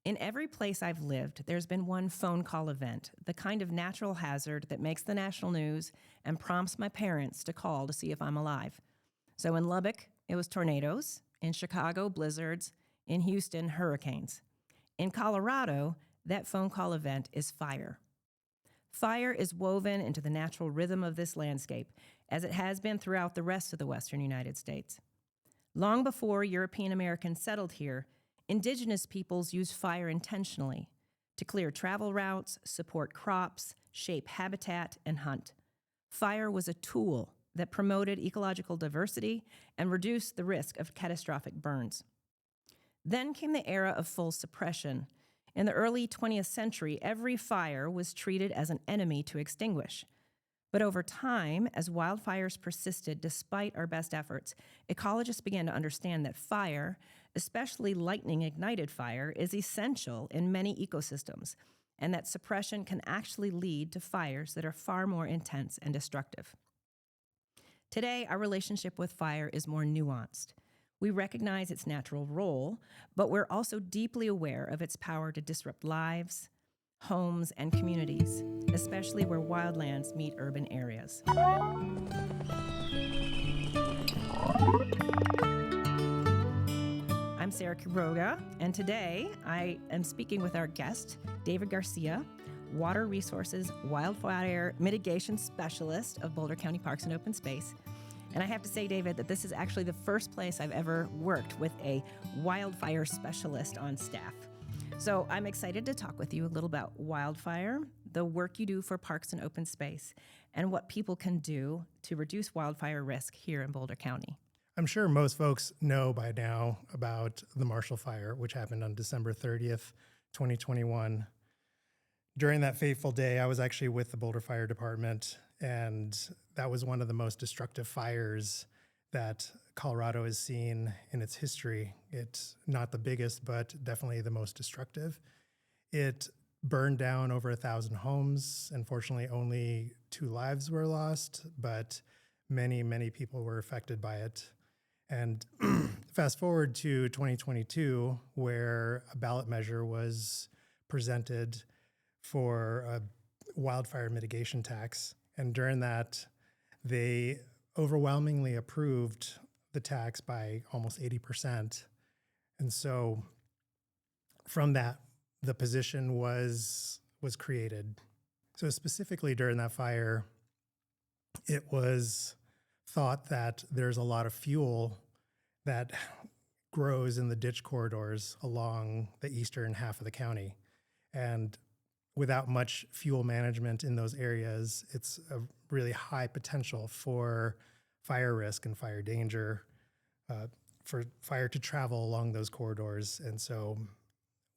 In every place I've lived, there's been one phone call event, the kind of natural hazard that makes the national news and prompts my parents to call to see if I'm alive. So in Lubbock, it was tornadoes. In Chicago, blizzards. In Houston, hurricanes. In Colorado, that phone call event is fire. Fire is woven into the natural rhythm of this landscape, as it has been throughout the rest of the western United States. Long before European Americans settled here, indigenous peoples used fire intentionally to clear travel routes, support crops, shape habitat, and hunt. Fire was a tool that promoted ecological diversity and reduced the risk of catastrophic burns. Then came the era of full suppression. In the early 20th century, every fire was treated as an enemy to extinguish. But over time, as wildfires persisted despite our best efforts, ecologists began to understand that fire, especially lightning-ignited fire, is essential in many ecosystems, and that suppression can actually lead to fires that are far more intense and destructive. Today, our relationship with fire is more nuanced. We recognize its natural role, but we're also deeply aware of its power to disrupt lives, homes, and communities, especially where wildlands meet urban areas. I'm Sarah Quiroga, and today I am speaking with our guest, David Garcia, Water Resources Wildfire Mitigation Specialist of Boulder County Parks and Open Space. And I have to say, David, that this is actually the first place I've ever worked with a wildfire specialist on staff. So I'm excited to talk with you a little about wildfire, the work you do for Parks and Open Space, and what people can do to reduce wildfire risk here in Boulder County. I'm sure most folks know by now about the Marshall Fire, which happened on December 30th, 2021. During that fateful day, I was actually with the Boulder Fire Department, and that was one of the most destructive fires that Colorado has seen in its history. It's not the biggest, but definitely the most destructive. It burned down over 1,000 homes. Unfortunately, only 2 lives were lost, but many, many people were affected by it. And fast forward to 2022, where a ballot measure was presented for a wildfire mitigation tax. And during that, they overwhelmingly approved the tax by almost 80%. And so from that, the position was created. So specifically during that fire, it was thought that there's a lot of fuel that grows in the ditch corridors along the eastern half of the county. And without much fuel management in those areas, it's a really high potential for fire risk and fire danger, for fire to travel along those corridors. And so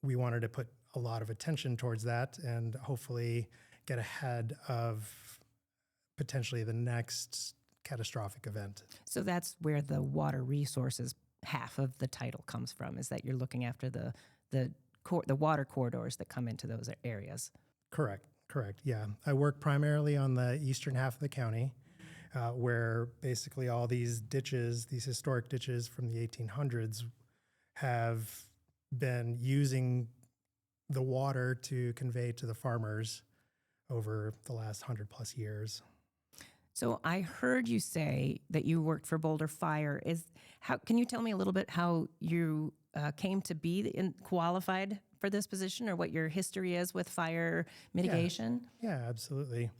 we wanted to put a lot of attention towards that and hopefully get ahead of potentially the next catastrophic event. So that's where the water resources half of the title comes from, is that you're looking after the water corridors that come into those areas. Correct. Yeah. I work primarily on the eastern half of the county, where basically all these ditches, these historic ditches from the 1800s, have been using the water to convey to the farmers over the last 100 plus years. So I heard you say that you worked for Boulder Fire. Can you tell me a little bit how you came to be qualified for this position, or what your history is with fire mitigation? Yeah, absolutely.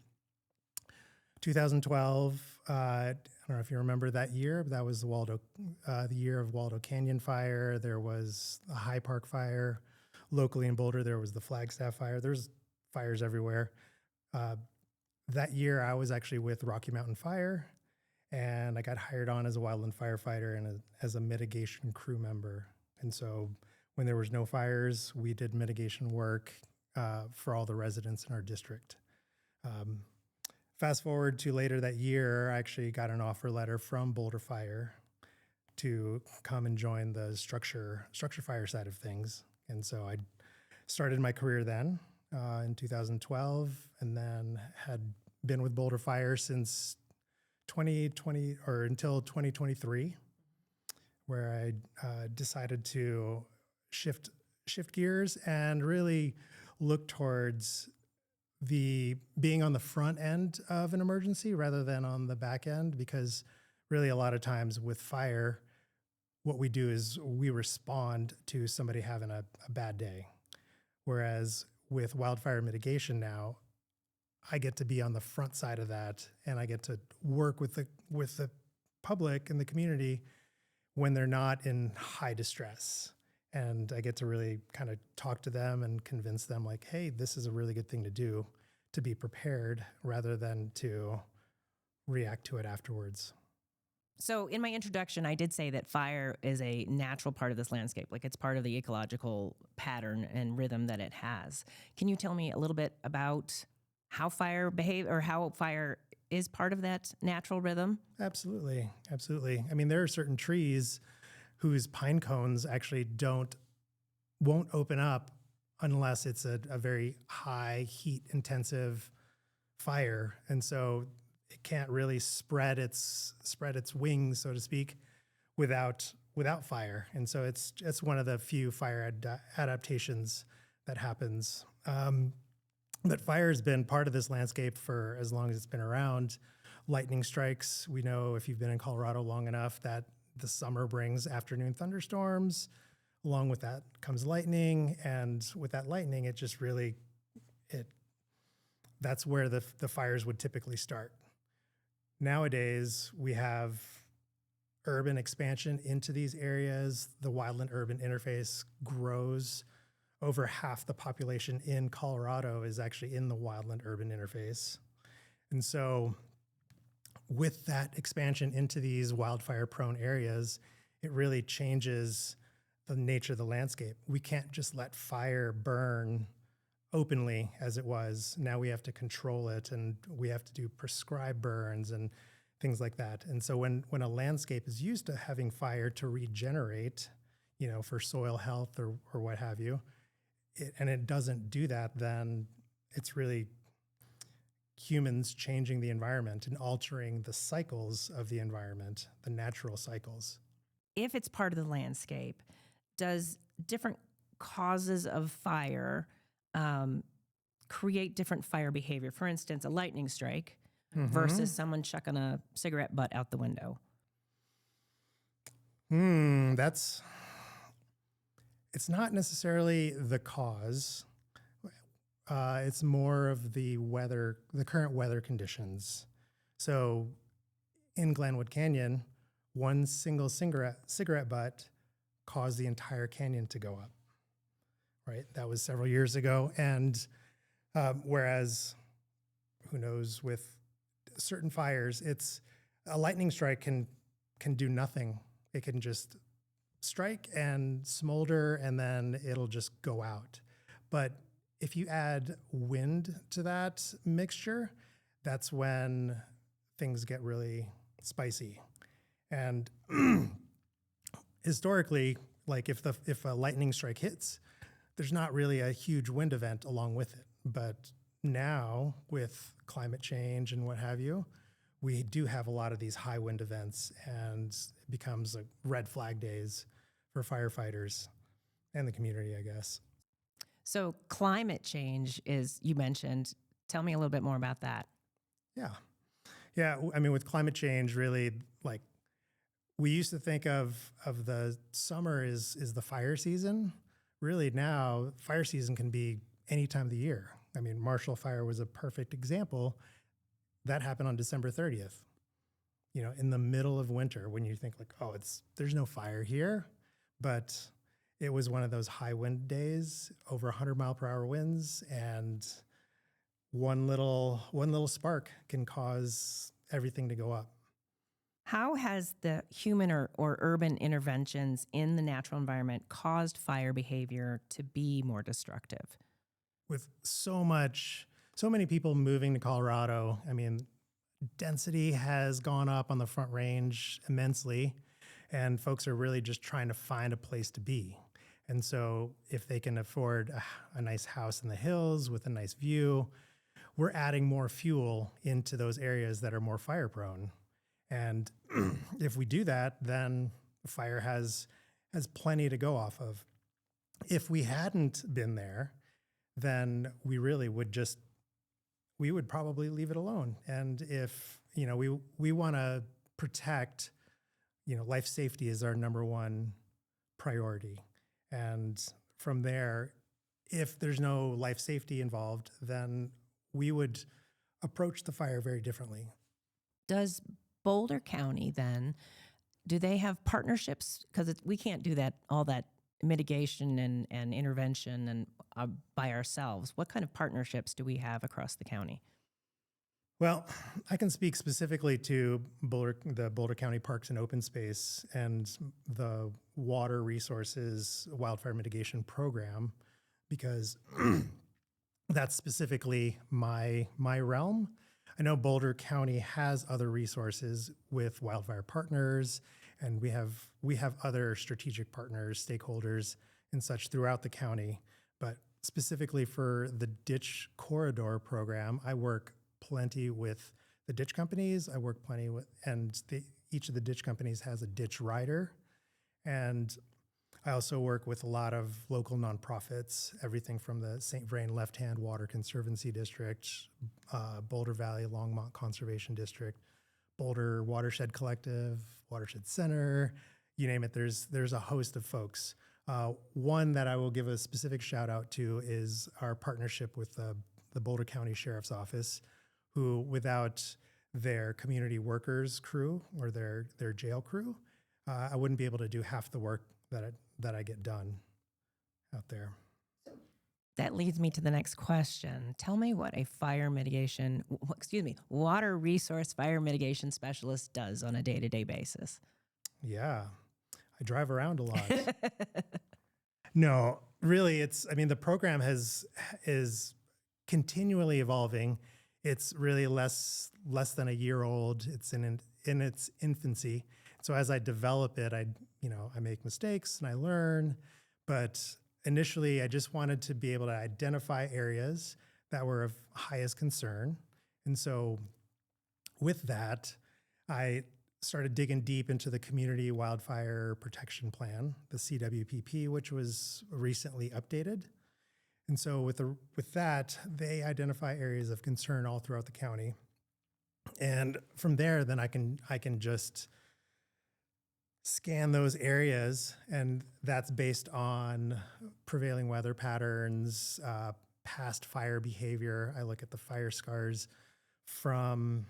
2012, I don't know if you remember that year, but that was the year of Waldo Canyon fire. There was the High Park fire. Locally in Boulder, there was the Flagstaff fire. There's fires everywhere. That year, I was actually with Rocky Mountain Fire, and I got hired on as a wildland firefighter and as a mitigation crew member. And so when there was no fires, we did mitigation work for all the residents in our district. Fast forward to later that year, I actually got an offer letter from Boulder Fire to come and join the structure fire side of things. And so I started my career then in 2012, and then had been with Boulder Fire since 2020 or until 2023, where I decided to shift shift gears and really look towards the being on the front end of an emergency rather than on the back end, because really a lot of times with fire, what we do is we respond to somebody having a bad day. Whereas with wildfire mitigation now, I get to be on the front side of that, and I get to work with the public and the community when they're not in high distress. And I get to really kind of talk to them and convince them like, hey, this is a really good thing to do, to be prepared rather than to react to it afterwards. So in my introduction, I did say that fire is a natural part of this landscape, like it's part of the ecological pattern and rhythm that it has. Can you tell me a little bit about how fire is part of that natural rhythm? Absolutely. Absolutely. I mean, there are certain trees whose pine cones actually won't open up unless it's a very high heat intensive fire. And so it can't really spread its wings, so to speak, without fire. And so it's one of the few fire adaptations that happens. But fire has been part of this landscape for as long as it's been around. Lightning strikes, we know if you've been in Colorado long enough that the summer brings afternoon thunderstorms. Along with that comes lightning, and with that lightning, it just really, that's where the fires would typically start. Nowadays, we have urban expansion into these areas. The wildland-urban interface grows. Over half the population in Colorado is actually in the wildland-urban interface. And so with that expansion into these wildfire-prone areas, it really changes the nature of the landscape. We can't just let fire burn openly as it was. Now we have to control it, and we have to do prescribed burns and things like that. And so when a landscape is used to having fire to regenerate, for soil health or what have you, and it doesn't do that, then it's really humans changing the environment and altering the cycles of the environment, the natural cycles. If it's part of the landscape, does different causes of fire create different fire behavior? For instance, a lightning strike versus someone chucking a cigarette butt out the window. It's not necessarily the cause. It's more of the weather, the current weather conditions. So in Glenwood Canyon, one single cigarette butt caused the entire canyon to go up, right? That was several years ago. And whereas, who knows, with certain fires, it's a lightning strike can do nothing. It can just strike and smolder, and then it'll just go out. But if you add wind to that mixture, that's when things get really spicy. And historically, like if a lightning strike hits, there's not really a huge wind event along with it. But now with climate change and what have you, we do have a lot of these high wind events, and it becomes like red flag days for firefighters and the community, I guess. So climate change is, you mentioned. Tell me a little bit more about that. Yeah. I mean, with climate change, really, like, we used to think of the summer is the fire season. Really now, fire season can be any time of the year. I mean, Marshall Fire was a perfect example. That happened on December 30th, in the middle of winter, when you think like, oh, there's no fire here. But it was one of those high wind days, over 100-mile-per-hour winds, and one little spark can cause everything to go up. How has the human or urban interventions in the natural environment caused fire behavior to be more destructive? With so many people moving to Colorado, I mean, density has gone up on the Front Range immensely, and folks are really just trying to find a place to be. And so if they can afford a nice house in the hills with a nice view, we're adding more fuel into those areas that are more fire prone. And if we do that, then fire has plenty to go off of. if we hadn't been there, then we really we would probably leave it alone. And if, we want to protect, life safety is our number one priority. And from there, if there's no life safety involved, then we would approach the fire very differently. Does Boulder County then, do they have partnerships? Because we can't do all that mitigation and intervention and by ourselves. What kind of partnerships do we have across the county? Well, I can speak specifically to the Boulder County Parks and Open Space and the Water Resources Wildfire Mitigation Program, because that's specifically my realm. I know Boulder County has other resources with wildfire partners, and we have other strategic partners, stakeholders, and such throughout the county. But specifically for the ditch corridor program, I work plenty with the ditch companies. I work plenty with, and each of the ditch companies has a ditch rider. And I also work with a lot of local nonprofits, everything from the St. Vrain Left Hand Water Conservancy District, Boulder Valley Longmont Conservation District, Boulder Watershed Collective, Watershed Center, you name it. There's a host of folks. One that I will give a specific shout out to is our partnership with the Boulder County Sheriff's Office, who without their community workers crew or their jail crew, I wouldn't be able to do half the work that I get done out there. That leads me to the next question. Tell me what a water resource fire mitigation specialist does on a day-to-day basis. Yeah, I drive around a lot. No, really, the program is continually evolving. It's really less than a year old. It's in its infancy. So as I develop it, I make mistakes and I learn. But initially, I just wanted to be able to identify areas that were of highest concern. And so with that, I started digging deep into the Community Wildfire Protection Plan, the CWPP, which was recently updated. And so with that, they identify areas of concern all throughout the county. And from there, then I can just scan those areas, and that's based on prevailing weather patterns, past fire behavior. I look at the fire scars from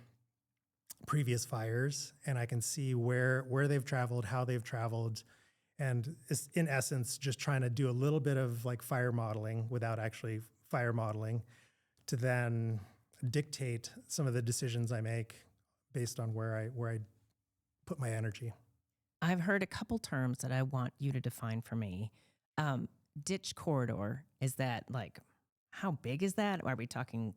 previous fires, and I can see where they've traveled, how they've traveled, and it's in essence just trying to do a little bit of like fire modeling without actually fire modeling to then dictate some of the decisions I make based on where I put my energy. I've heard a couple terms that I want you to define for me. Ditch corridor, is that like, how big is that? Are we talking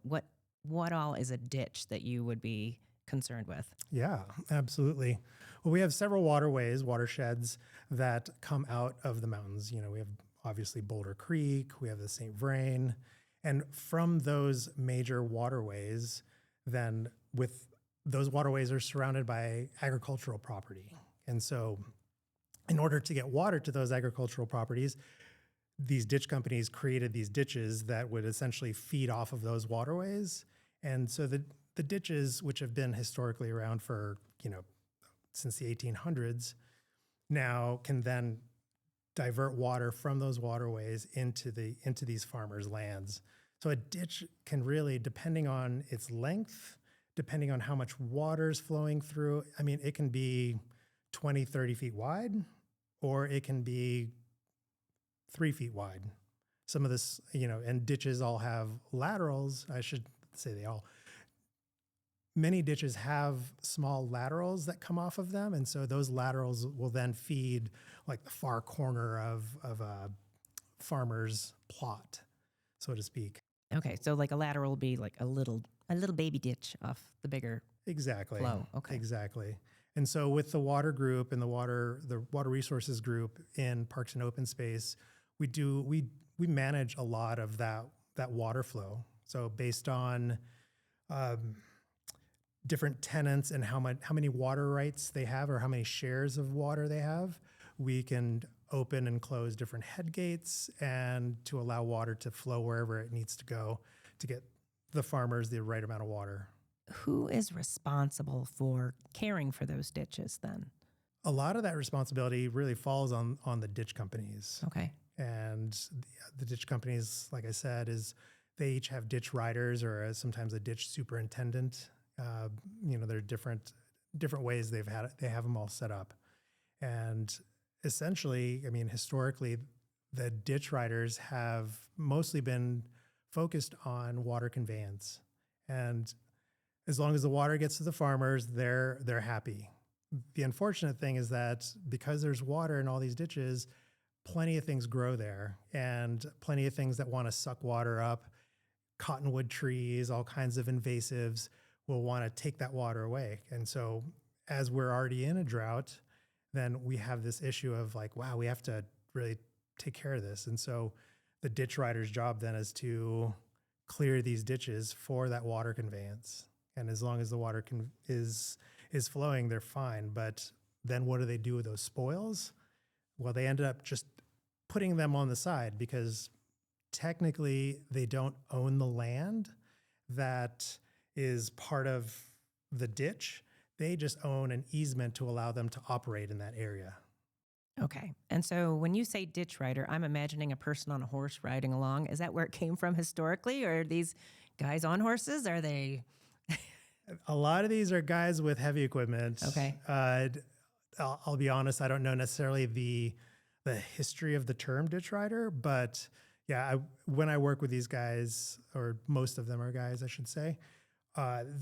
what all is a ditch that you would be concerned with? Yeah, absolutely. Well, we have several watersheds that come out of the mountains. We have obviously Boulder Creek, we have the St. Vrain, and from those major waterways, then those waterways are surrounded by agricultural property. And so in order to get water to those agricultural properties, these ditch companies created these ditches that would essentially feed off of those waterways. And so the ditches, which have been historically around for, since the 1800s, now can then divert water from those waterways into these farmers' lands. So a ditch can really, depending on its length, depending on how much water is flowing through, it can be 20, 30 feet wide, or it can be 3 feet wide. Some of this, and ditches all have laterals. I should say many ditches have small laterals that come off of them. And so those laterals will then feed like the far corner of a farmer's plot, so to speak. Okay. So like a lateral will be like a little baby ditch off the bigger Exactly. flow. Okay. Exactly. And so with the water group and the water resources group in Parks and Open Space, we manage a lot of that water flow. So based on different tenants and how many water rights they have or how many shares of water they have, we can open and close different head gates and to allow water to flow wherever it needs to go to get the farmers the right amount of water. Who is responsible for caring for those ditches then? A lot of that responsibility really falls on the ditch companies. Okay. And the ditch companies, like I said, they each have ditch riders or sometimes a ditch superintendent. There are different ways they have them all set up. And essentially, I mean, historically, the ditch riders have mostly been focused on water conveyance. And as long as the water gets to the farmers, they're happy. The unfortunate thing is that because there's water in all these ditches, plenty of things grow there and plenty of things that want to suck water up. Cottonwood trees, all kinds of invasives will want to take that water away. And so as we're already in a drought, then we have this issue of like, wow, we have to really take care of this. And so the ditch rider's job then is to clear these ditches for that water conveyance. And as long as the water is flowing, they're fine. But then what do they do with those spoils? Well, they ended up just putting them on the side because technically they don't own the land that is part of the ditch. They just own an easement to allow them to operate in that area. Okay. And so when you say ditch rider, I'm imagining a person on a horse riding along. Is that where it came from historically? Or are these guys on horses? Are they? A lot of these are guys with heavy equipment. Okay. I'll be honest, I don't know necessarily the history of the term ditch rider, but yeah, when I work with these guys, or most of them are guys, I should say,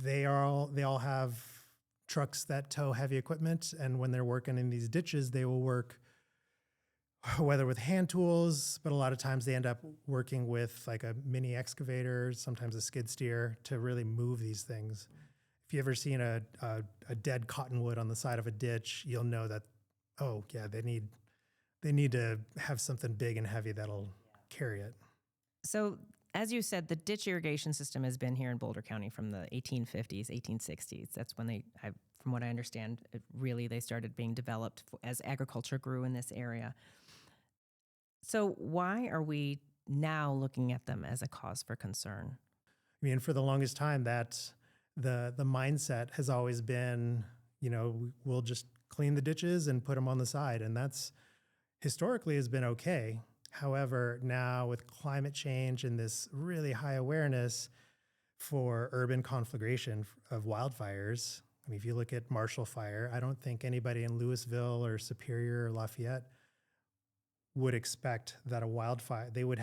they all have trucks that tow heavy equipment, and when they're working in these ditches, they will work whether with hand tools, but a lot of times they end up working with like a mini excavator, sometimes a skid steer to really move these things. If you ever seen a dead cottonwood on the side of a ditch, you'll know that, oh yeah, they need to have something big and heavy that'll carry it. So as you said, the ditch irrigation system has been here in Boulder County from the 1850s, 1860s. That's when from what I understand, they started being developed as agriculture grew in this area. So why are we now looking at them as a cause for concern? I mean, for the longest time, that the mindset has always been, we'll just clean the ditches and put them on the side. And that's historically has been okay. However, now with climate change and this really high awareness for urban conflagration of wildfires, I mean, if you look at Marshall Fire, I don't think anybody in Louisville or Superior or Lafayette would expect that a wildfire, they would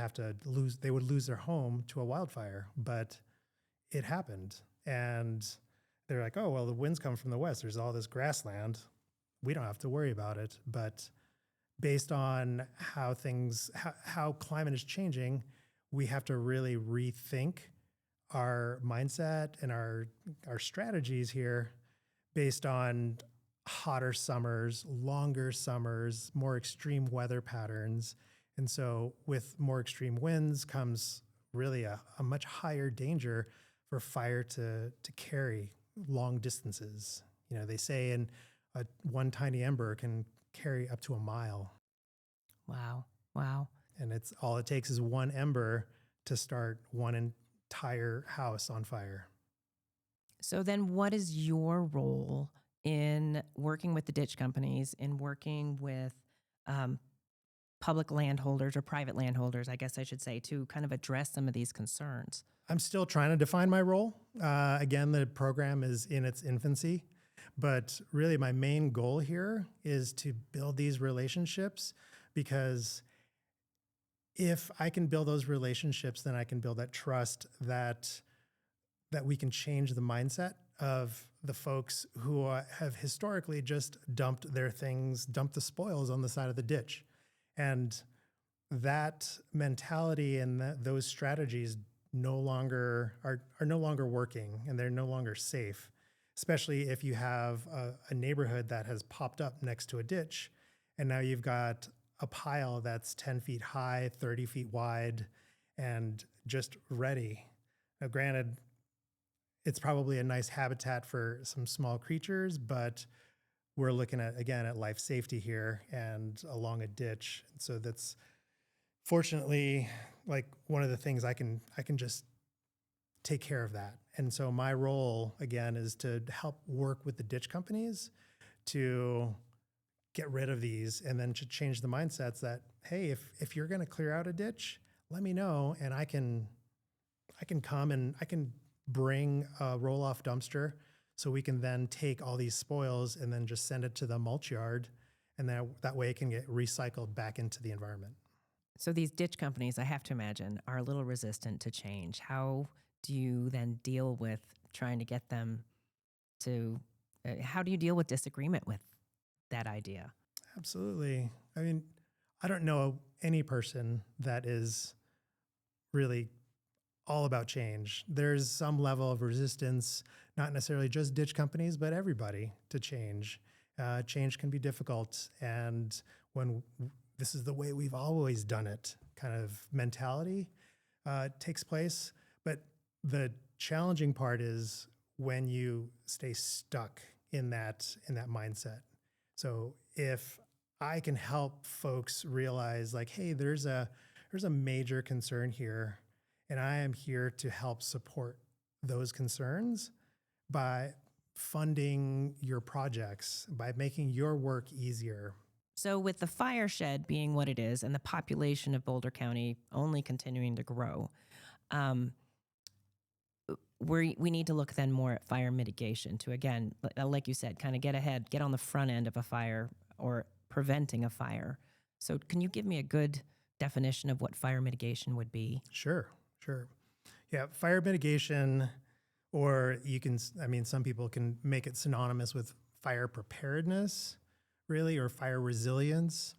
lose their home to a wildfire, but it happened. And they're like, oh, well, the winds come from the west. There's all this grassland. We don't have to worry about it. But based on how climate is changing, we have to really rethink our mindset and our strategies here based on hotter summers, longer summers, more extreme weather patterns. And so with more extreme winds comes really a much higher danger for fire to carry long distances. They say one tiny ember can carry up to a mile. Wow. And all it takes is one ember to start one entire house on fire. So then what is your role in working with the ditch companies, in working with public landholders or private landholders, I guess I should say, to kind of address some of these concerns? I'm still trying to define my role. Again, the program is in its infancy, but really my main goal here is to build these relationships, because if I can build those relationships, then I can build that trust that we can change the mindset of the folks who have historically just dumped the spoils on the side of the ditch. And that mentality and those strategies are no longer working, and they're no longer safe, especially if you have a neighborhood that has popped up next to a ditch, and now you've got a pile that's 10 feet high, 30 feet wide, and just ready. Now, granted, it's probably a nice habitat for some small creatures, but we're looking at, again, at life safety here and along a ditch. And so that's fortunately like one of the things I can just take care of that. And so my role, again, is to help work with the ditch companies to get rid of these and then to change the mindsets that, hey, if you're going to clear out a ditch, let me know and I can come and I can bring a roll-off dumpster so we can then take all these spoils and then just send it to the mulch yard, and that way it can get recycled back into the environment. So these ditch companies, I have to imagine, are a little resistant to change. How do you then deal with trying to get them to, how do you deal with disagreement with that idea? Absolutely. I mean, I don't know any person that is really all about change. There's some level of resistance, not necessarily just ditch companies, but everybody to change. Change can be difficult. And when this is the way we've always done it kind of mentality takes place. But the challenging part is when you stay stuck in that mindset. So if I can help folks realize like, hey, there's a major concern here, and I am here to help support those concerns by funding your projects, by making your work easier. So with the fire shed being what it is and the population of Boulder County only continuing to grow, we need to look then more at fire mitigation to, again, like you said, kind of get ahead, get on the front end of a fire or preventing a fire. So can you give me a good definition of what fire mitigation would be? Sure. Yeah, fire mitigation, or you can, I mean, some people can make it synonymous with fire preparedness, really, or fire resilience.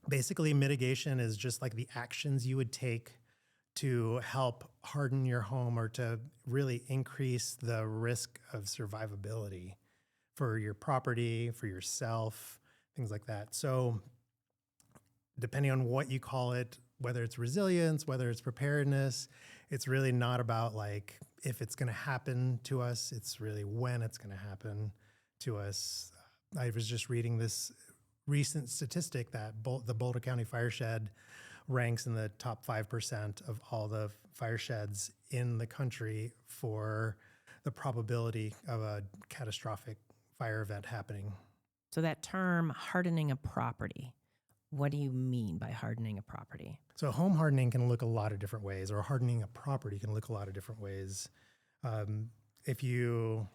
Basically, mitigation is just like the actions you would take to help harden your home or to really increase the risk of survivability for your property, for yourself, things like that. So depending on what you call it, whether it's resilience, whether it's preparedness, it's really not about like if it's going to happen to us, it's really when it's going to happen to us. I was just reading this recent statistic that the Boulder County fire shed ranks in the top 5% of all the fire sheds in the country for the probability of a catastrophic fire event happening. So that term, hardening a property, what do you mean by hardening a property? So home hardening can look a lot of different ways, or hardening a property can look a lot of different ways. If you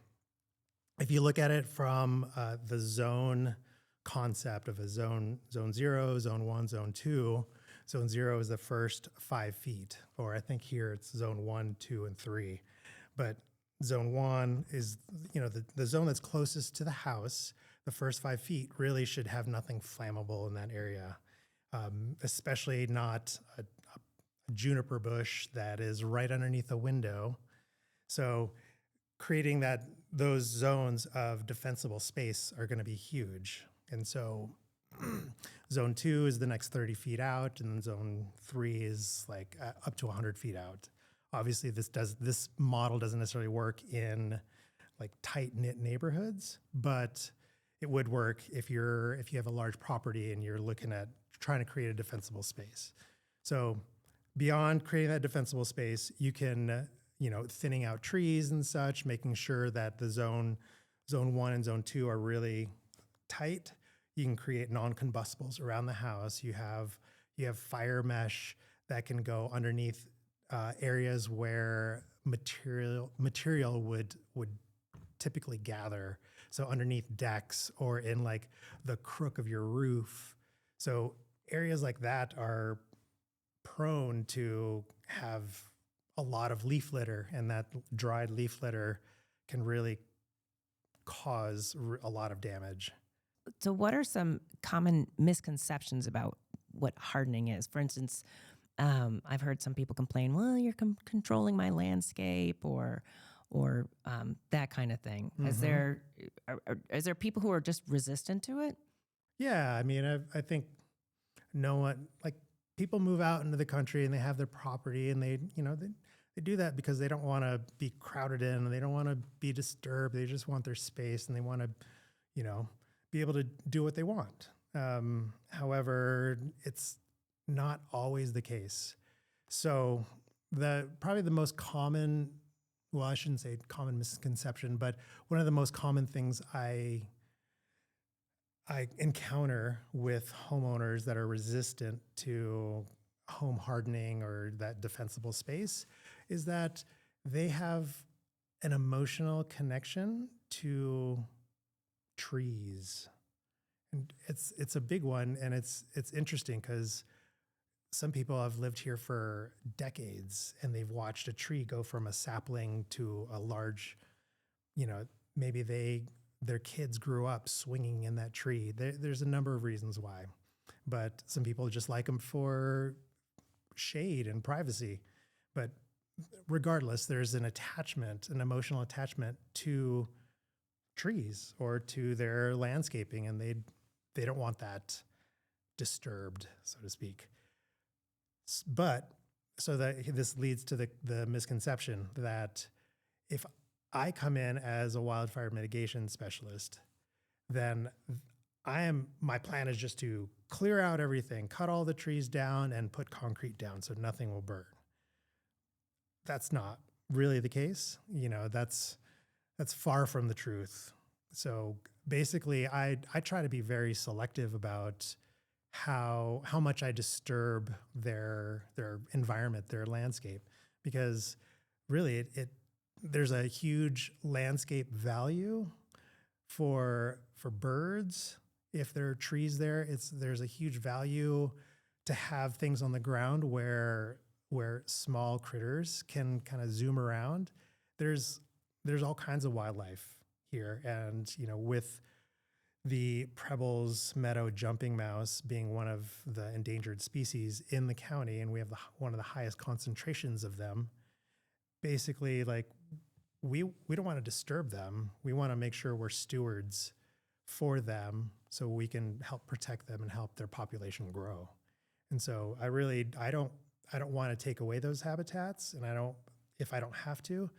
look at it from the zone concept of a zone 0, zone 1, zone 2, zone 0 is the first 5 feet, or I think here it's zone 1, 2, and 3. But zone 1 is, the zone that's closest to the house. The first 5 feet really should have nothing flammable in that area, especially not a juniper bush that is right underneath a window. So creating those zones of defensible space are going to be huge. And so zone 2 is the next 30 feet out, and then zone 3 is like up to 100 feet out. Obviously, this model doesn't necessarily work in like tight-knit neighborhoods, but it would work if you have a large property and you're looking at trying to create a defensible space. So beyond creating that defensible space, you can, thinning out trees and such, making sure that the zone 1 and zone 2 are really tight. You can create non-combustibles around the house. You have fire mesh that can go underneath areas where material would typically gather. So underneath decks or in like the crook of your roof. So areas like that are prone to have a lot of leaf litter, and that dried leaf litter can really cause a lot of damage. So what are some common misconceptions about what hardening is? For instance, I've heard some people complain, well, you're controlling my landscape or that kind of thing. Mm-hmm. Is there people who are just resistant to it? Yeah, I mean, I think no one, like people move out into the country and they have their property and they do that because they don't want to be crowded in and they don't want to be disturbed. They just want their space and they want to, be able to do what they want. However, it's not always the case. So probably the most common, well, I shouldn't say common misconception, but one of the most common things I encounter with homeowners that are resistant to home hardening or that defensible space is that they have an emotional connection to trees. And it's a big one, and it's interesting because some people have lived here for decades and they've watched a tree go from a sapling to a large, maybe their kids grew up swinging in that tree. There's a number of reasons why, but some people just like them for shade and privacy. But regardless, there's an emotional attachment to trees or to their landscaping, and they don't want that disturbed, so to speak. But so that this leads to the misconception that if I come in as a wildfire mitigation specialist, then my plan is just to clear out everything, cut all the trees down, and put concrete down so nothing will burn. That's not really the case. That's far from the truth. So basically, I try to be very selective about how much I disturb their environment, their landscape, because really there's a huge landscape value for birds. If there are trees there, there's a huge value to have things on the ground where small critters can kind of zoom around. There's all kinds of wildlife here, and with the Preble's meadow jumping mouse being one of the endangered species in the county, and we have one of the highest concentrations of them. Basically, we don't want to disturb them. We want to make sure we're stewards for them so we can help protect them and help their population grow. And so I don't want to take away those habitats, and if I don't have to.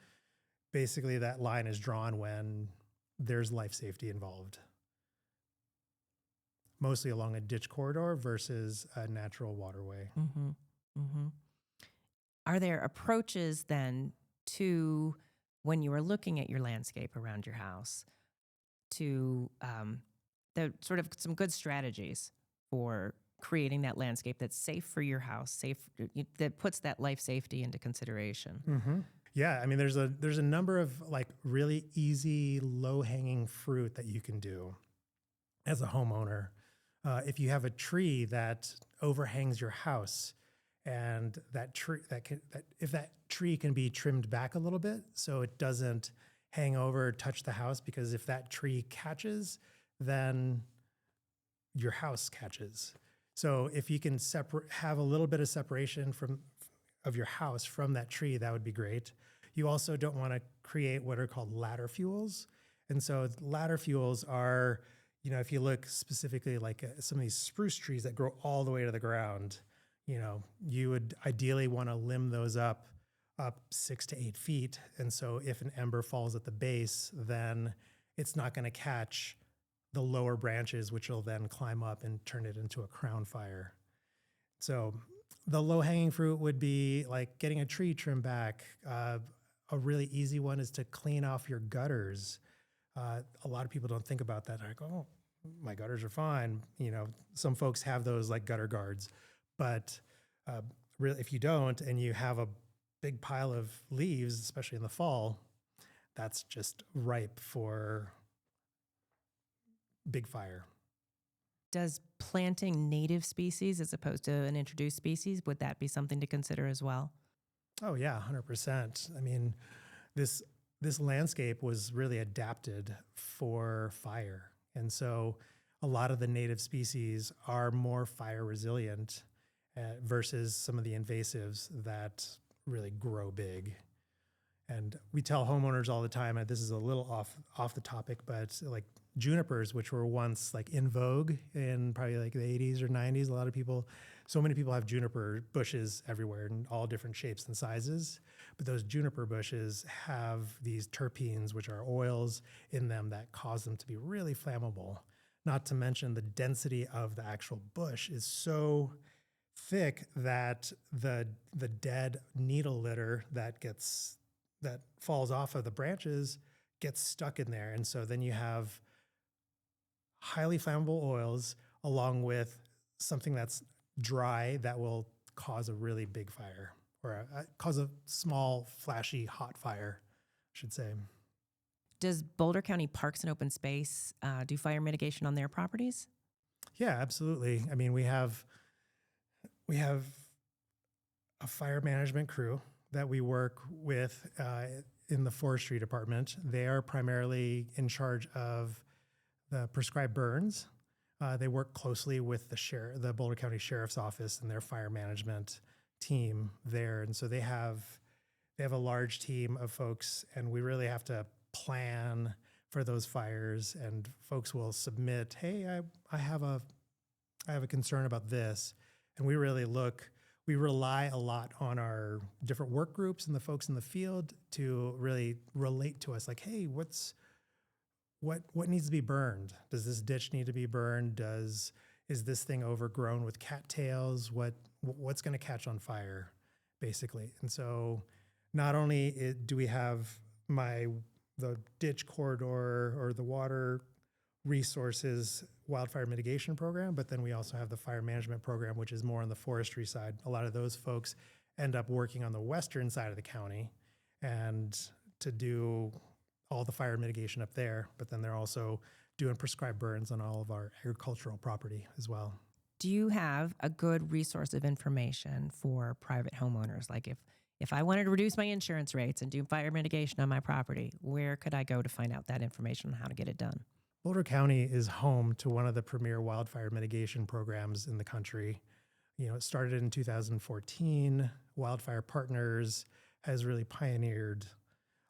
Basically, that line is drawn when there's life safety involved. Mostly along a ditch corridor versus a natural waterway. Mm-hmm. Mm-hmm. Are there approaches then to, when you are looking at your landscape around your house, to the sort of some good strategies for creating that landscape that's safe for your house, that puts that life safety into consideration? Mm-hmm. Yeah, I mean, there's a number of really easy, low-hanging fruit that you can do as a homeowner. If you have a tree that overhangs your house, and if that tree can be trimmed back a little bit so it doesn't hang over or touch the house, because if that tree catches, then your house catches. So if you can have a little bit of separation of your house from that tree, that would be great. You also don't want to create what are called ladder fuels. And so ladder fuels are, if you look specifically some of these spruce trees that grow all the way to the ground, you would ideally want to limb those up 6 to 8 feet. And so if an ember falls at the base, then it's not going to catch the lower branches, which will then climb up and turn it into a crown fire. So the low-hanging fruit would be getting a tree trimmed back. A really easy one is to clean off your gutters. A lot of people don't think about that. They're like, oh, my gutters are fine. Some folks have those gutter guards, but really, if you don't, and you have a big pile of leaves, especially in the fall, that's just ripe for big fire. Does planting native species as opposed to an introduced species, would that be something to consider as well? Oh yeah, 100%. I mean, this landscape was really adapted for fire. And so a lot of the native species are more fire resilient versus some of the invasives that really grow big. And we tell homeowners all the time, and this is a little off the topic, but junipers, which were once in vogue in probably the 80s or 90s, so many people have juniper bushes everywhere in all different shapes and sizes. But those juniper bushes have these terpenes, which are oils in them that cause them to be really flammable. not to mention the density of the actual bush is so thick that the dead needle litter that falls off of the branches gets stuck in there. And so then you have highly flammable oils along with something that's dry that will cause a really big fire, or cause a small, flashy, hot fire, I should say. Does Boulder County Parks and Open Space do fire mitigation on their properties? Yeah, absolutely. I mean, we have a fire management crew that we work with in the forestry department. They are primarily in charge of the prescribed burns. They work closely with the Boulder County Sheriff's Office and their fire management team there. And so they have a large team of folks, and we really have to plan for those fires. And folks will submit, hey, I have a concern about this. And we rely a lot on our different work groups and the folks in the field to really relate to us, like, hey, what needs to be burned? Does this ditch need to be burned? Is this thing overgrown with cattails? What's going to catch on fire, basically? And so not only do we have the ditch corridor or the water resources wildfire mitigation program, but then we also have the fire management program, which is more on the forestry side. A lot of those folks end up working on the western side of the county and to do all the fire mitigation up there, but then they're also doing prescribed burns on all of our agricultural property as well. Do you have a good resource of information for private homeowners? Like if I wanted to reduce my insurance rates and do fire mitigation on my property, where could I go to find out that information on how to get it done? Boulder County is home to one of the premier wildfire mitigation programs in the country. It started in 2014. Wildfire Partners has really pioneered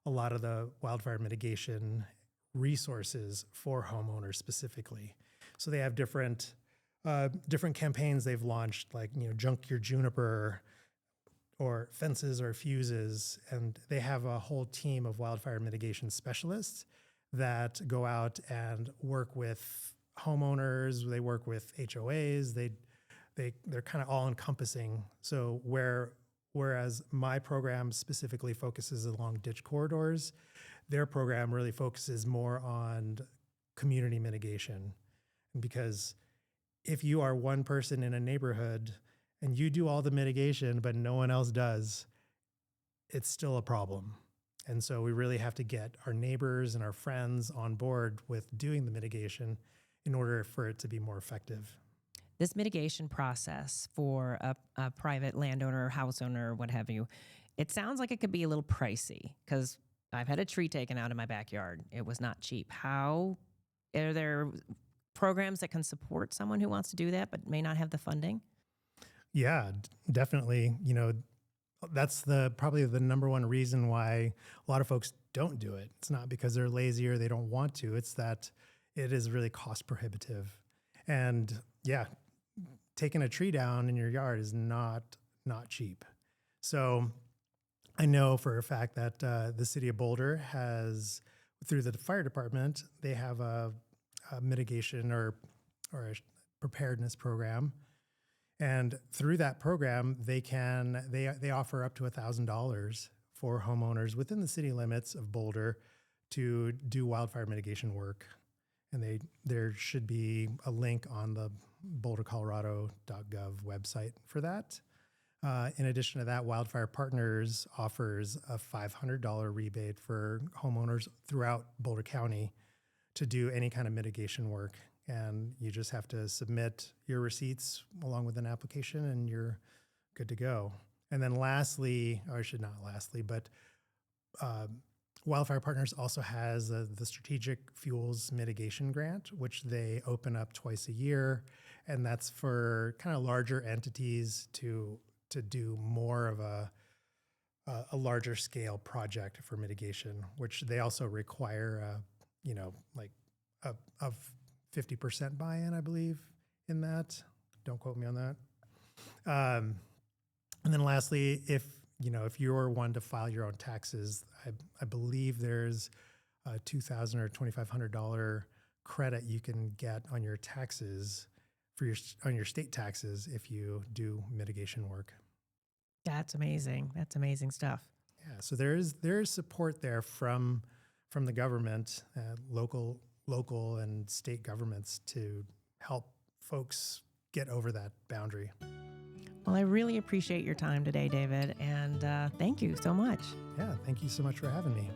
a lot of the wildfire mitigation resources for homeowners specifically. So they have different campaigns they've launched, like, Junk Your Juniper or Fences or Fuses. And they have a whole team of wildfire mitigation specialists that go out and work with homeowners. They work with HOAs. They're kind of all encompassing. So whereas my program specifically focuses along ditch corridors, their program really focuses more on community mitigation. Because if you are one person in a neighborhood and you do all the mitigation, but no one else does, it's still a problem. And so we really have to get our neighbors and our friends on board with doing the mitigation in order for it to be more effective. This mitigation process for a private landowner or house owner or what have you, it sounds like it could be a little pricey because I've had a tree taken out in my backyard. It was not cheap. How are there programs that can support someone who wants to do that but may not have the funding? Yeah, definitely. That's probably the number one reason why a lot of folks don't do it. It's not because they're lazy or they don't want to. It's that it is really cost prohibitive. And yeah, taking a tree down in your yard is not cheap. So I know for a fact that the city of Boulder has, through the fire department, they have a mitigation or a preparedness program. And through that program, they offer up to $1,000 for homeowners within the city limits of Boulder to do wildfire mitigation work. And there should be a link on the bouldercolorado.gov website for that. In addition to that, Wildfire Partners offers a $500 rebate for homeowners throughout Boulder County to do any kind of mitigation work. And you just have to submit your receipts along with an application and you're good to go. And then lastly, or not lastly, but Wildfire Partners also has the Strategic Fuels Mitigation Grant, which they open up twice a year. And that's for kind of larger entities to do more of a larger scale project for mitigation, which they also require, a 50% buy-in, I believe, in that. Don't quote me on that. And then lastly, if you're one to file your own taxes, I believe there's a $2,000 or $2,500 credit you can get on your taxes on your state taxes if you do mitigation work. That's amazing. That's amazing stuff. Yeah, so there is support there from the government, local and state governments to help folks get over that boundary. Well, I really appreciate your time today, David, and thank you so much. Yeah, thank you so much for having me.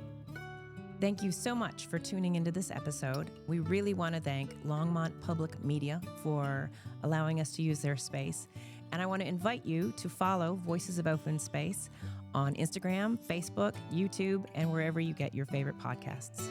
Thank you so much for tuning into this episode. We really want to thank Longmont Public Media for allowing us to use their space. And I want to invite you to follow Voices of Open Space on Instagram, Facebook, YouTube, and wherever you get your favorite podcasts.